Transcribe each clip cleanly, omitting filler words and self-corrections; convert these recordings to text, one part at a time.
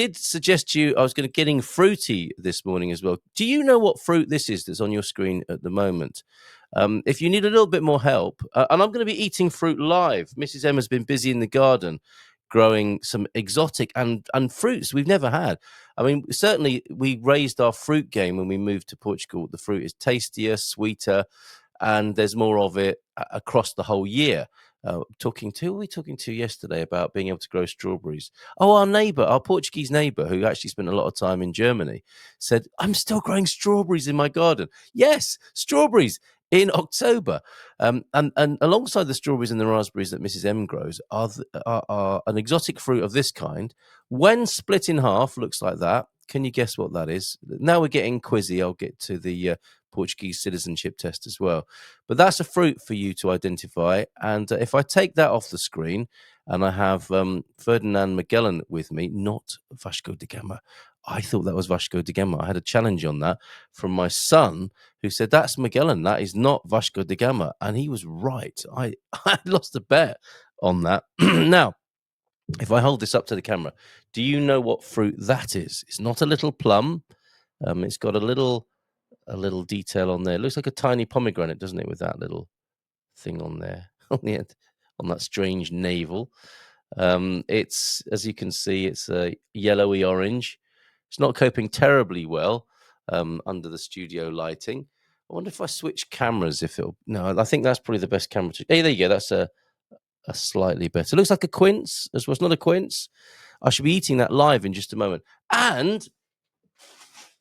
did suggest to you I was going to getting fruity this morning as well. Do you know what fruit this is that's on your screen at the moment? If you need a little bit more help, and I'm going to be eating fruit live. Mrs. Emma's been busy in the garden growing some exotic and fruits we've never had. I mean, certainly we raised our fruit game when we moved to Portugal. The fruit is tastier, sweeter, and there's more of it across the whole year. Who were we talking to yesterday about being able to grow strawberries? Oh, our neighbour, our Portuguese neighbour, who actually spent a lot of time in Germany, said, I'm still growing strawberries in my garden. Yes, strawberries in October. And alongside the strawberries and the raspberries that Mrs. M grows are an exotic fruit of this kind. When split in half, looks like that. Can you guess what that is? Now we're getting quizzy. I'll get to the Portuguese citizenship test as well. But that's a fruit for you to identify. And if I take that off the screen and I have Ferdinand Magellan with me, not Vasco da Gama. I thought that was Vasco da Gama. I had a challenge on that from my son who said, that's Magellan. That is not Vasco da Gama. And he was right. I lost a bet on that. Now, if I hold this up to the camera, do you know what fruit that is? It's not a little plum. It's got a little detail on there. It looks like a tiny pomegranate, doesn't it, with that little thing on there on the end, on that strange navel. It's, as you can see, it's a yellowy orange. It's not coping terribly well under the studio lighting. I wonder if I switch cameras, if it'll. No, I think that's probably the best camera to. Hey, there you go. That's a slightly better. It looks like a quince as well. It's not a quince. I should be eating that live in just a moment. And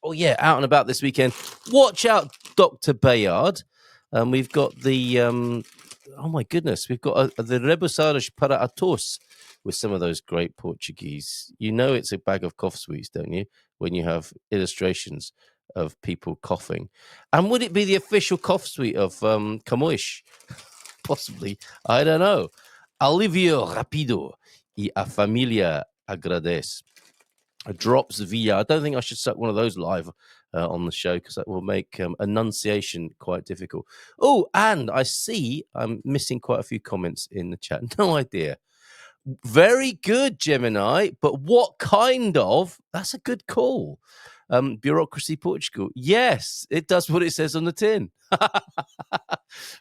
oh yeah, out and about this weekend. Watch out, Dr. Bayard. We've got the oh my goodness, we've got the rebusadas para a tos with some of those great Portuguese. You know it's a bag of cough sweets, don't you? When you have illustrations of people coughing. And would it be the official cough sweet of Camões? Possibly. I don't know. Alivio rápido e a família agradece. Drops via. I don't think I should suck one of those live on the show because that will make enunciation quite difficult. Oh, and I see I'm missing quite a few comments in the chat. No idea. Very good, Gemini. But what kind of? That's a good call. Bureaucracy Portugal. Yes, it does what it says on the tin.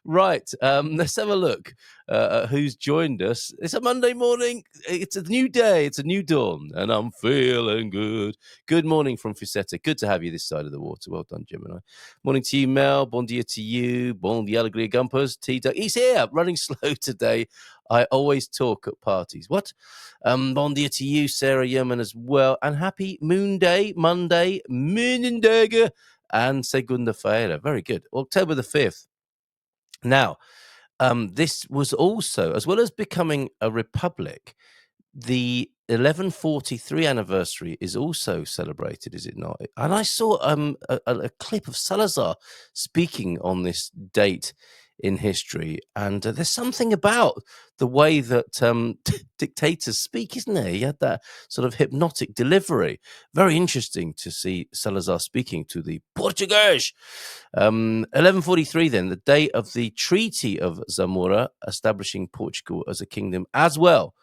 Right. Let's have a look at who's joined us. It's a Monday morning. It's a new day. It's a new dawn. And I'm feeling good. Good morning from Fusetta. Good to have you this side of the water. Well done, Gemini. Morning to you, Mel. Bon dia to you. Bon dia, alegria, gumpers. T-Duck. He's here. Running slow today. I always talk at parties. What? Bon dia to you, Sarah Yeoman, as well. And happy Moon Day, Monday, Moonendega, and Segunda-feira. Very good. October the 5th. Now, this was also, as well as becoming a republic, the 1143 anniversary is also celebrated, is it not? And I saw a clip of Salazar speaking on this date in history, and there's something about the way that dictators speak, isn't there? He had that sort of hypnotic delivery. Very interesting to see Salazar speaking to the Portuguese. 1143 then, the day of the Treaty of Zamora, establishing Portugal as a kingdom as well.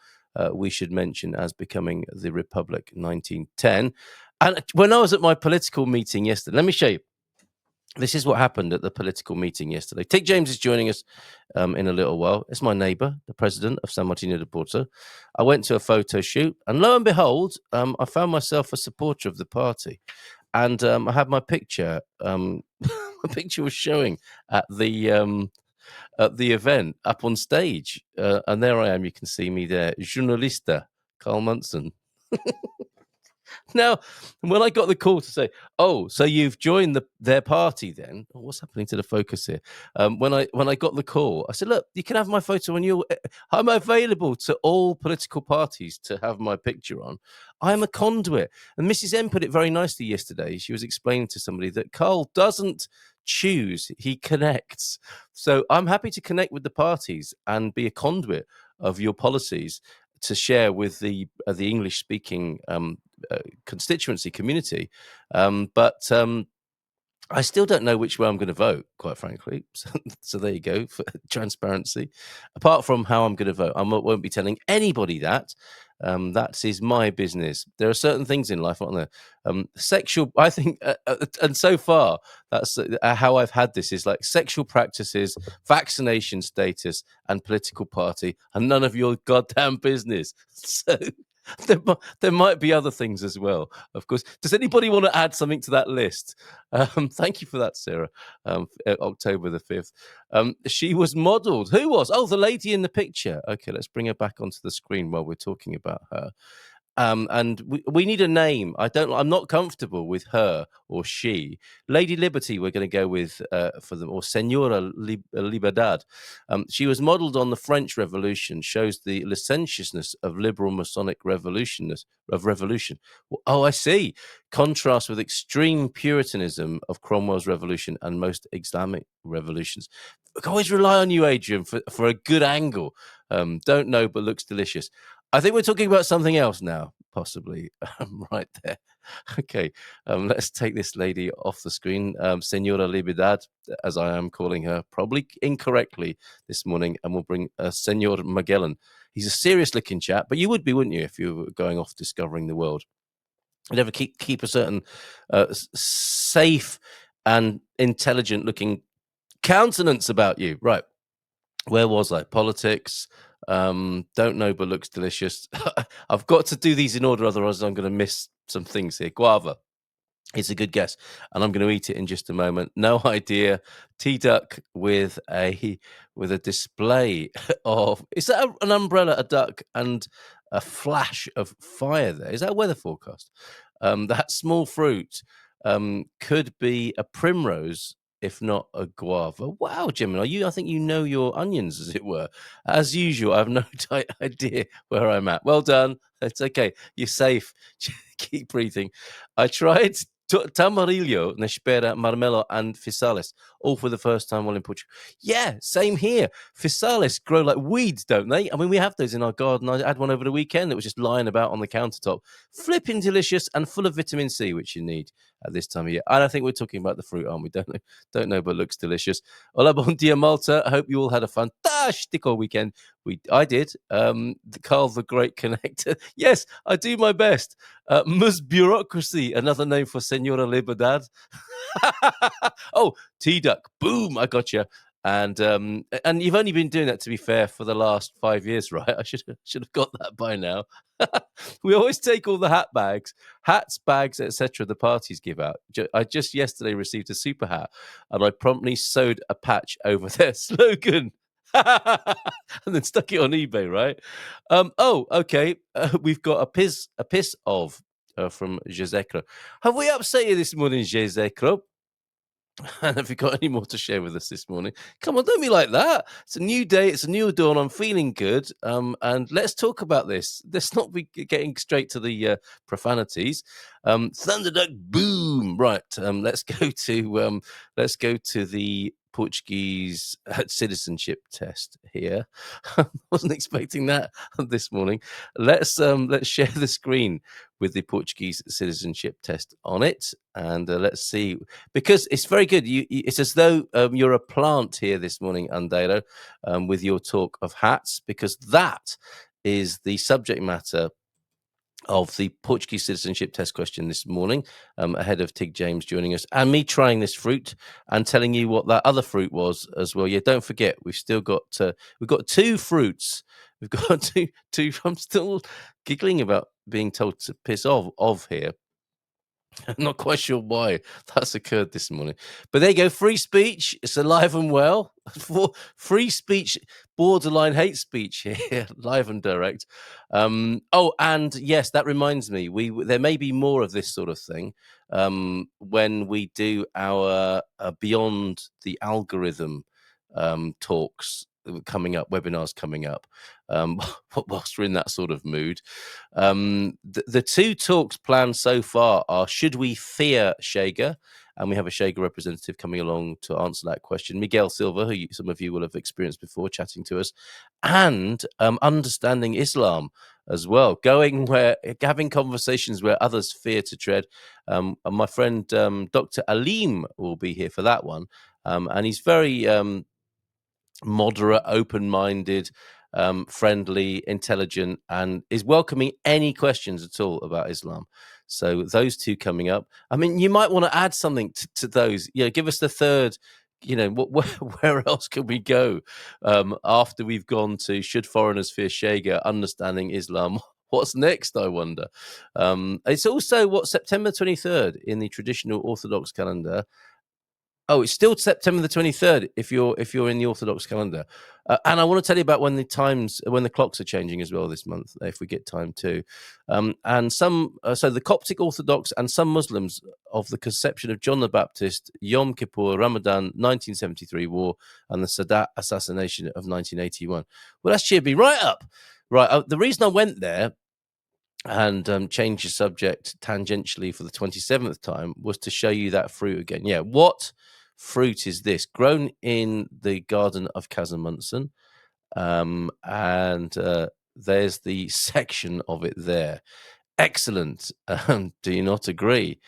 We should mention as becoming the Republic 1910. And when I was at my political meeting yesterday, let me show you. This is what happened at the political meeting yesterday. Tick James is joining us in a little while. It's my neighbour, the president of San Martino de Porto. I went to a photo shoot, and lo and behold, I found myself a supporter of the party. And I had my picture. My picture was showing at the event up on stage. And there I am. You can see me there. Journalista, Carl Munson. Now, when I got the call to say, "Oh, so you've joined their party then?" Oh, what's happening to the focus here? When I got the call, I said, "Look, you can have my photo on your. I'm available to all political parties to have my picture on. I'm a conduit." And Mrs. M put it very nicely yesterday. She was explaining to somebody that Carl doesn't choose; he connects. So I'm happy to connect with the parties and be a conduit of your policies to share with the English-speaking constituency community, but I still don't know which way I'm going to vote, quite frankly. So there you go, for transparency. Apart from how I'm going to vote, I won't be telling anybody that. That is my business. There are certain things in life, aren't there? Sexual, I think, and so far, that's how I've had this is like sexual practices, vaccination status, and political party, and none of your goddamn business. So there might be other things as well, of course. Does anybody want to add something to that list? Thank you for that, Sarah. October the 5th. She was modelled. Who was? Oh, the lady in the picture. Okay, let's bring her back onto the screen while we're talking about her. And we need a name. I'm not comfortable with her or she. Lady Liberty, we're going to go with for them, or Senora Libertad. She was modelled on the French Revolution, shows the licentiousness of liberal Masonic revolution. Oh, I see. Contrast with extreme Puritanism of Cromwell's revolution and most Islamic revolutions. I can always rely on you, Adrian, for a good angle. Don't know, but looks delicious. I think we're talking about something else now, possibly. Right there. Okay, let's take this lady off the screen, Senora Libertad, as I am calling her, probably incorrectly this morning, and we'll bring Senor Magellan. He's a serious-looking chap, but you would be, wouldn't you, if you were going off discovering the world? You'd ever keep a certain safe and intelligent-looking countenance about you. Right. Where was I? Politics. Don't know, but looks delicious. I've got to do these in order, otherwise I'm going to miss some things here. Guava. It's a good guess, and I'm going to eat it in just a moment. No idea. Tea duck with a display of, is that an umbrella, a duck, and a flash of fire? There is that a weather forecast. That small fruit could be a primrose, if not a guava. Wow, Gemini, I think you know your onions, as it were. As usual, I have no idea where I'm at. Well done. It's okay. You're safe. Keep breathing. I tried Tamarillo, Nespera, Marmelo, and Physalis, all for the first time while in Portugal. Yeah, same here. Physalis grow like weeds, don't they? I mean, we have those in our garden. I had one over the weekend that was just lying about on the countertop. Flipping delicious and full of vitamin C, which you need at this time of year. And I think we're talking about the fruit, aren't we? Don't know, but looks delicious. Hola, bon dia, Malta. I hope you all had a fantastical weekend. I did. Carl the Great Connector. Yes, I do my best. Mus Bureaucracy, another name for Senora Libertad. Oh, T-Duck. Boom, I got you. And you've only been doing that, to be fair, for the last 5 years, right? I should have got that by now. We always take all the hats, bags, etc. the parties give out. I just yesterday received a super hat, and I promptly sewed a patch over their slogan. And then stuck it on eBay, right? Oh, okay. We've got a piss of from Jezekro. Have we upset you this morning, Jezekro? And have you got any more to share with us this morning? Come on, don't be like that. It's a new day. It's a new dawn. I'm feeling good. And let's talk about this. Let's not be getting straight to the profanities. Thunderduck, boom. Right. Let's go to the Portuguese citizenship test here. Wasn't expecting that this morning. Let's share the screen with the Portuguese citizenship test on it, and let's see, because it's very good. It's as though you're a plant here this morning, Andero, with your talk of hats, because that is the subject matter of the Portuguese citizenship test question this morning, ahead of Tig James joining us and me trying this fruit and telling you what that other fruit was as well. Yeah, don't forget, we've got two fruits. We've got two. I'm still giggling about being told to piss off here. I'm not quite sure why that's occurred this morning. But there you go. Free speech. It's alive and well. For free speech, borderline hate speech here, live and direct. Oh, and yes, that reminds me. There may be more of this sort of thing when we do our Beyond the Algorithm talks webinars coming up, whilst we're in that sort of mood. The two talks planned so far are: should we fear Shager? And we have a Shager representative coming along to answer that question, Miguel Silva, who some of you will have experienced before, chatting to us, and understanding Islam as well, having conversations where others fear to tread. And my friend Dr. Aleem will be here for that one, and he's very moderate, open-minded, friendly, intelligent, and is welcoming any questions at all about Islam. So those two coming up. I mean, you might want to add something to those. Give us the third. Where else can we go after we've gone to Should Foreigners Fear Sharia, Understanding Islam? What's next, I wonder? It's also September 23rd in the traditional Orthodox calendar. Oh, it's still September the 23rd if you're in the Orthodox calendar. And I want to tell you about when the clocks are changing as well this month, if we get time to. And so the Coptic Orthodox and some Muslims of the conception of John the Baptist, Yom Kippur, Ramadan, 1973 war, and the Sadat assassination of 1981. Well, that's cheered me right up. Right. The reason I went there and change the subject tangentially for the 27th time was to show you that fruit again. Yeah, what fruit is this? Grown in the garden of Carl Munson, and there's the section of it there. Excellent. Do you not agree?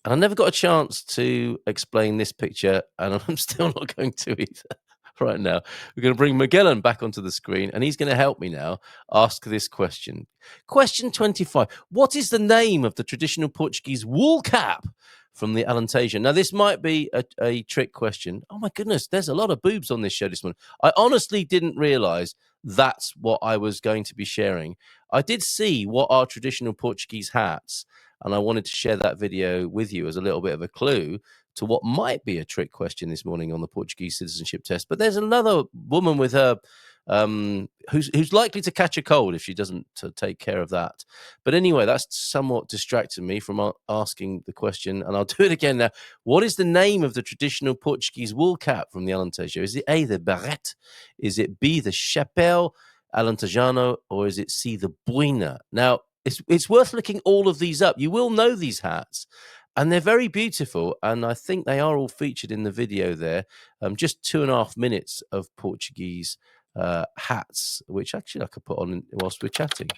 And I never got a chance to explain this picture, and I'm still not going to either. Right now, we're going to bring Magellan back onto the screen, and he's going to help me now ask this question. Question 25. What is the name of the traditional Portuguese wool cap from the Alentejo? Now, this might be a trick question. Oh, my goodness, there's a lot of boobs on this show this morning. I honestly didn't realize that's what I was going to be sharing. I did see what are traditional Portuguese hats, and I wanted to share that video with you as a little bit of a clue to what might be a trick question this morning on the Portuguese citizenship test. But there's another woman with her who's likely to catch a cold if she doesn't take care of that. But anyway, that's somewhat distracted me from asking the question, and I'll do it again now. What is the name of the traditional Portuguese wool cap from the Alentejo? Is it A, the barrette? Is it B, the chapéu alentejano? Or is it C, the boina? Now, it's worth looking all of these up. You will know these hats. And they're very beautiful, and I think they are all featured in the video there. Just 2.5 minutes of Portuguese hats, which actually I could put on whilst we're chatting.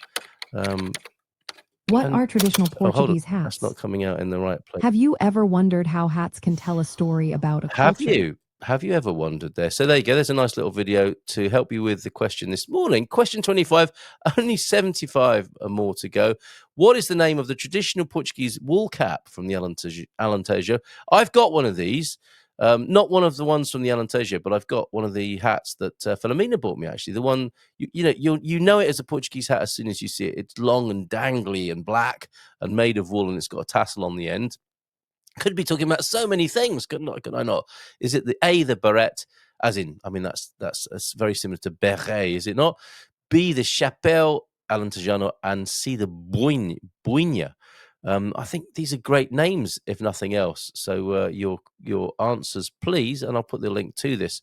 What are traditional Portuguese hats? That's not coming out in the right place. Have you ever wondered how hats can tell a story about a culture? Have you ever wondered there? So there you go. There's a nice little video to help you with the question this morning. Question 25, only 75 more to go. What is the name of the traditional Portuguese wool cap from the Alentejo? I've got one of these. Not one of the ones from the Alentejo, but I've got one of the hats that Philomena bought me, actually. The one, you know it as a Portuguese hat as soon as you see it. It's long and dangly and black and made of wool, and it's got a tassel on the end. Could be talking about so many things, could I not? Is it the barrette, as in, I mean, that's very similar to beret, is it not? B, the chapéu alentejano, and C, the boina. I think these are great names, if nothing else. So your answers, please, and I'll put the link to this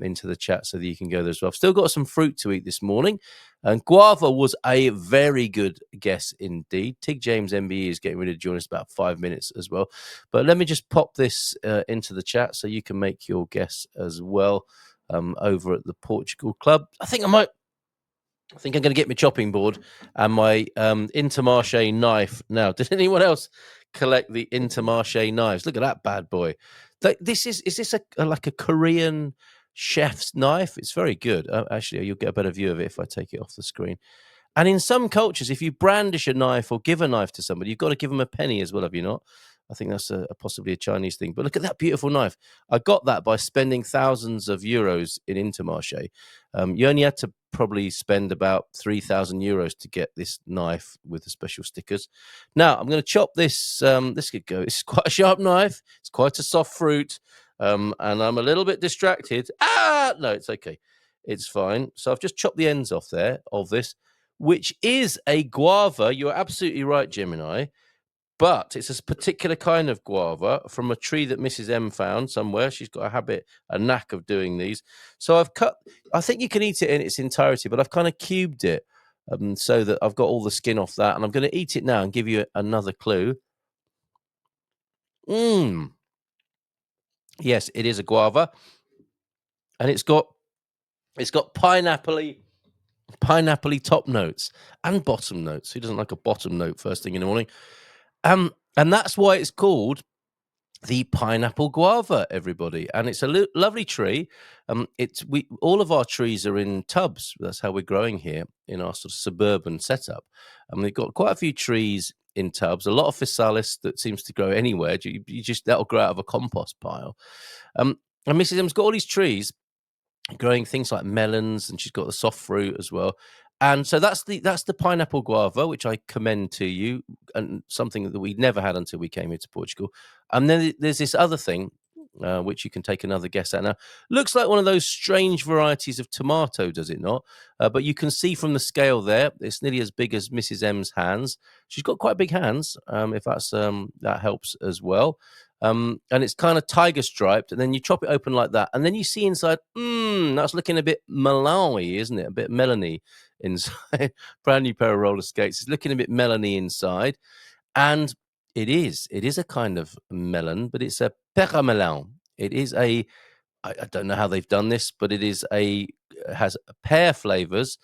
into the chat so that you can go there as well. I've still got some fruit to eat this morning, and guava was a very good guess indeed. Tig James MBE is getting ready to join us about 5 minutes as well. But let me just pop this into the chat so you can make your guess as well over at the Portugal Club. I think I'm going to get my chopping board and my Intermarché knife now. Did anyone else collect the Intermarché knives? Look at that bad boy. Is this like a Korean chef's knife? It's very good. Actually, you'll get a better view of it if I take it off the screen. And in some cultures, if you brandish a knife or give a knife to somebody, you've got to give them a penny as well, have you not? I think that's possibly a Chinese thing. But look at that beautiful knife. I got that by spending thousands of euros in Intermarché. You only had to probably spend about 3,000 euros to get this knife with the special stickers. Now, I'm going to chop this. This could go. It's quite a sharp knife. It's quite a soft fruit. And I'm a little bit distracted. No, it's okay. It's fine. So I've just chopped the ends off there of this, which is a guava. You're absolutely right, Gemini. But it's a particular kind of guava from a tree that Mrs. M found somewhere. She's got a knack of doing these. So I've cut, I think you can eat it in its entirety, but I've kind of cubed it so that I've got all the skin off that. And I'm going to eat it now and give you another clue. Yes, it is a guava. And it's got pineapple-y top notes and bottom notes. Who doesn't like a bottom note first thing in the morning? And that's why it's called the pineapple guava, everybody, and it's a lovely tree. All of our trees are in tubs. That's how we're growing here in our sort of suburban setup, and we've got quite a few trees in tubs. A lot of physalis that seems to grow anywhere. You just that'll grow out of a compost pile. And Mrs. M's got all these trees growing things like melons, and she's got the soft fruit as well. And so that's the pineapple guava, which I commend to you, and something that we never had until we came here to Portugal. And then there's this other thing, which you can take another guess at now. Looks like one of those strange varieties of tomato, does it not? But you can see from the scale there, it's nearly as big as Mrs. M's hands. She's got quite big hands, if that helps as well. And it's kind of tiger striped, and then you chop it open like that, and then you see inside. That's looking a bit melony, isn't it? A bit melony inside. Brand new pair of roller skates. It's looking a bit melony inside, and it is. It is a kind of melon, but it's a peramelon. It is a. I don't know how they've done this, but it has pear flavors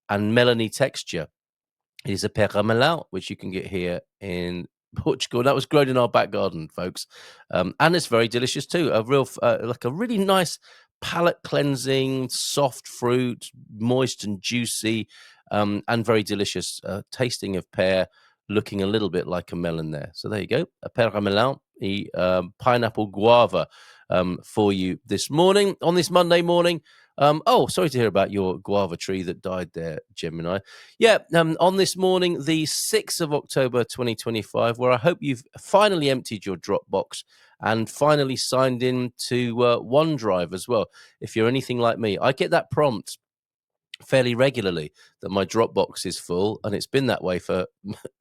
and melony texture. It is a peramelão, which you can get here in Portugal. That was grown in our back garden, folks, and it's very delicious too. Like a really nice palate cleansing, soft fruit, moist and juicy, and very delicious. Tasting of pear, looking a little bit like a melon there. So there you go, a peramelão, the pineapple guava, for you this morning on this Monday morning. Sorry to hear about your guava tree that died there, Gemini. Yeah, on this morning, the 6th of October 2025, where I hope you've finally emptied your Dropbox and finally signed in to OneDrive as well. If you're anything like me, I get that prompt fairly regularly that my Dropbox is full, and it's been that way for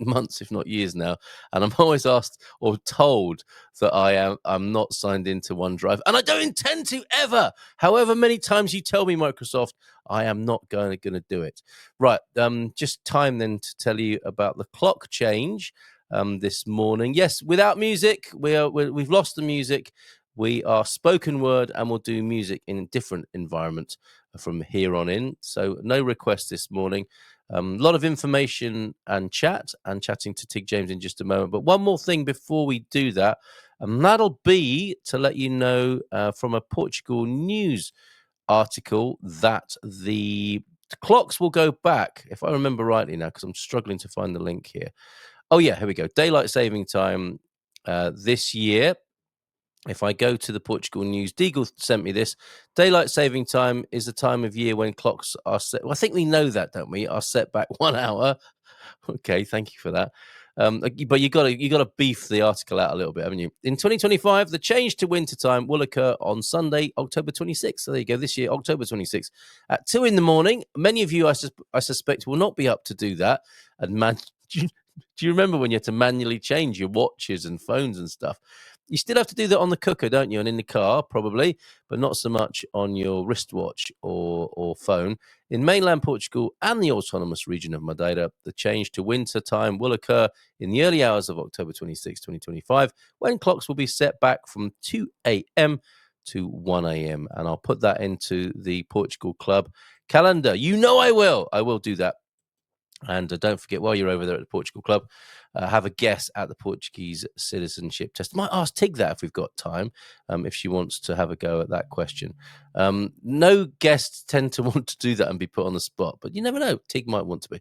months, if not years now. And I'm always asked or told that I'm not signed into OneDrive, and I don't intend to ever. However many times you tell me, Microsoft, I am not going to do it. Right, just time then to tell you about the clock change this morning. Yes, without music, we've lost the music. We are spoken word, and we'll do music in different environments from here on in. So no requests this morning. A lot of information and chatting to Tig James in just a moment. But one more thing before we do that, and that'll be to let you know from a Portugal news article that the clocks will go back, if I remember rightly now, because I'm struggling to find the link here. Oh yeah, here we go. Daylight saving time this year. If I go to the Portugal News, Deagle sent me this. Daylight saving time is the time of year when clocks are set. Well, I think we know that, don't we? Are set back 1 hour. Okay, thank you for that. But you got to beef the article out a little bit, haven't you? In 2025, the change to winter time will occur on Sunday, October 26th. So there you go. This year, October 26th at 2 a.m. Many of you, I suspect, will not be up to do that. And do you remember when you had to manually change your watches and phones and stuff? You still have to do that on the cooker, don't you? And in the car, probably, but not so much on your wristwatch or phone. In mainland Portugal and the autonomous region of Madeira, the change to winter time will occur in the early hours of October 26, 2025, when clocks will be set back from 2 a.m. to 1 a.m. And I'll put that into the Portugal Club calendar. You know I will. I will do that. And don't forget, while you're over there at the Portugal Club, have a guess at the Portuguese citizenship test. I might ask Tig that if we've got time, if she wants to have a go at that question. No guests tend to want to do that and be put on the spot, but you never know. Tig might want to be.